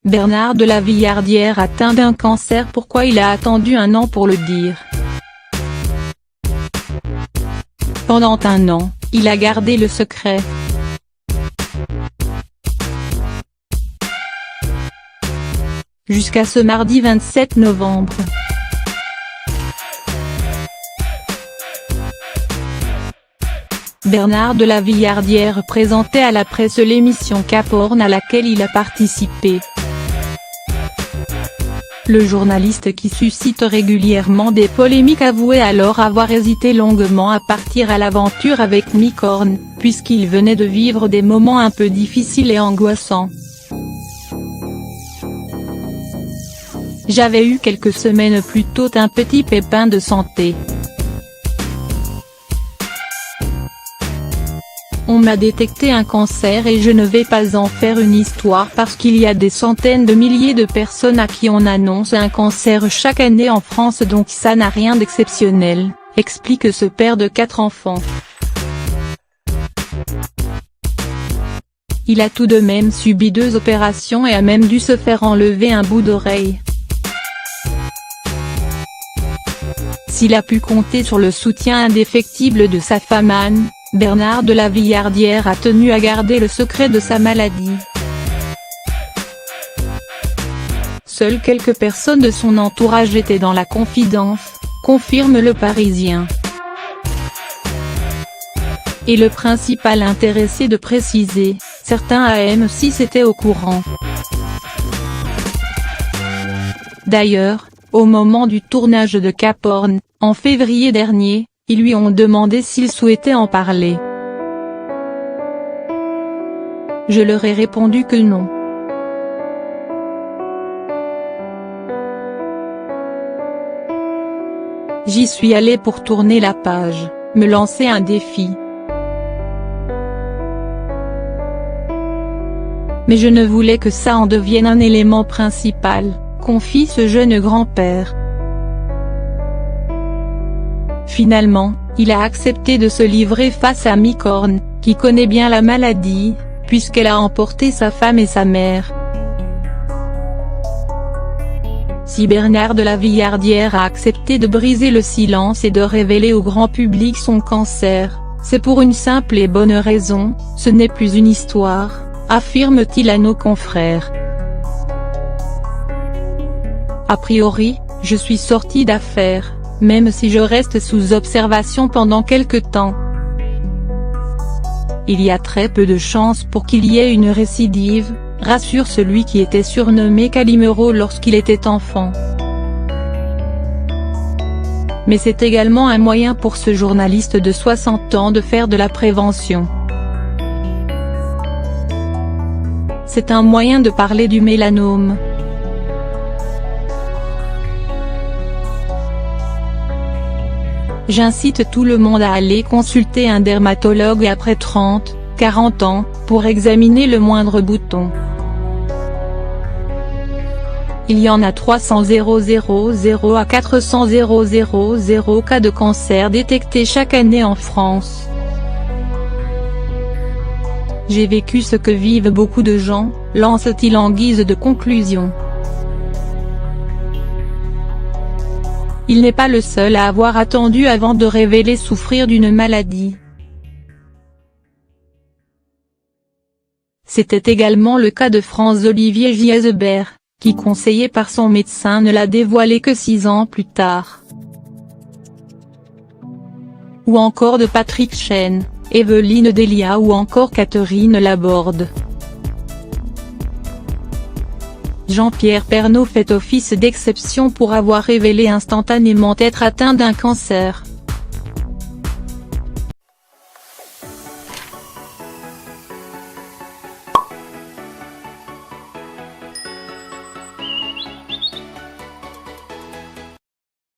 Bernard de la Villardière atteint d'un cancer. Pourquoi il a attendu un an pour le dire? Pendant un an, il a gardé le secret. Jusqu'à ce mardi 27 novembre. Bernard de la Villardière présentait à la presse l'émission Cap Horn à laquelle il a participé. Le journaliste, qui suscite régulièrement des polémiques, avouait alors avoir hésité longuement à partir à l'aventure avec Mick Horn, puisqu'il venait de vivre des moments un peu difficiles et angoissants. J'avais eu quelques semaines plus tôt un petit pépin de santé. On m'a détecté un cancer et je ne vais pas en faire une histoire parce qu'il y a des centaines de milliers de personnes à qui on annonce un cancer chaque année en France, donc ça n'a rien d'exceptionnel, explique ce père de 4 enfants. Il a tout de même subi 2 opérations et a même dû se faire enlever un bout d'oreille. S'il a pu compter sur le soutien indéfectible de sa femme Anne, Bernard de la Villardière a tenu à garder le secret de sa maladie. Seules quelques personnes de son entourage étaient dans la confidence, confirme Le Parisien. Et le principal intéressé de préciser, certains AM6 étaient au courant. D'ailleurs, au moment du tournage de Cap Horn, en février dernier, ils lui ont demandé s'il souhaitait en parler. Je leur ai répondu que non. J'y suis allé pour tourner la page, me lancer un défi. Mais je ne voulais que ça en devienne un élément principal, confie ce jeune grand-père. Finalement, il a accepté de se livrer face à Mick Horn, qui connaît bien la maladie, puisqu'elle a emporté sa femme et sa mère. Si Bernard de la Villardière a accepté de briser le silence et de révéler au grand public son cancer, c'est pour une simple et bonne raison, ce n'est plus une histoire, affirme-t-il à nos confrères. A priori, je suis sorti d'affaire, même si je reste sous observation pendant quelque temps. Il y a très peu de chances pour qu'il y ait une récidive, rassure celui qui était surnommé Calimero lorsqu'il était enfant. Mais c'est également un moyen pour ce journaliste de 60 ans de faire de la prévention. C'est un moyen de parler du mélanome. J'incite tout le monde à aller consulter un dermatologue après 30, 40 ans, pour examiner le moindre bouton. Il y en a 300 000 à 400 000 cas de cancer détectés chaque année en France. J'ai vécu ce que vivent beaucoup de gens, lance-t-il en guise de conclusion. Il n'est pas le seul à avoir attendu avant de révéler souffrir d'une maladie. C'était également le cas de Franz-Olivier Giesbert, qui, conseillé par son médecin, ne l'a dévoilé que 6 ans plus tard. Ou encore de Patrick Chen, Evelyne Delia ou encore Catherine Laborde. Jean-Pierre Pernaut fait office d'exception pour avoir révélé instantanément être atteint d'un cancer.